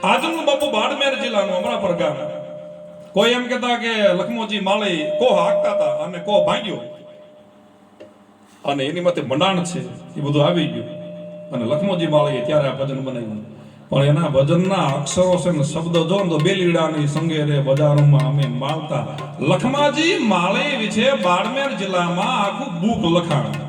આજનું બાપુ બાડમેર જિલ્લાનું અમરાપર ગામ. કોઈ એમ કહેતા કે લખમોજી માળી કોહ હાંકતા હતા અને કોહ ભાંગ્યો અને એની માથે મંડાણ છે એ બધું આવી ગયું અને લખમોજી માળીએ ત્યારે આ ભજન બનાવ્યું. પણ એના ભજનના અક્ષરો છે ને શબ્દ જો તો બેલીડાની સંગે રે બજારોમાં અમે માલતા. લખમાજી માળી વિશે બાડમેર જિલ્લામાં આખું બુક લખાણ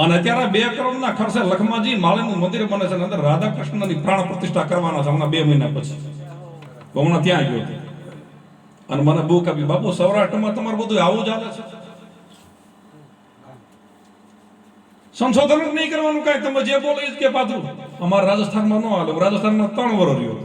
અને અત્યારે 2 કરોડના ખર્ચે લખમાજી માળીનું મંદિર બને છે. અંદર રાધા કૃષ્ણની પ્રાણ પ્રતિષ્ઠા કરવાના છે હમણાં 2 મહિના પછી. હમણાં ત્યાં ગયો અને મને બુક આપી, બાપુ સૌરાષ્ટ્રમાં તમારું બધું આવું જ હાલે છે, સંશોધન નહીં કરવાનું કાંઈ, તમે જે બોલો એ જ કે પાછું. અમારા રાજસ્થાનમાં ન હાલે. રાજસ્થાનમાં 3 વર્ષ રહ્યો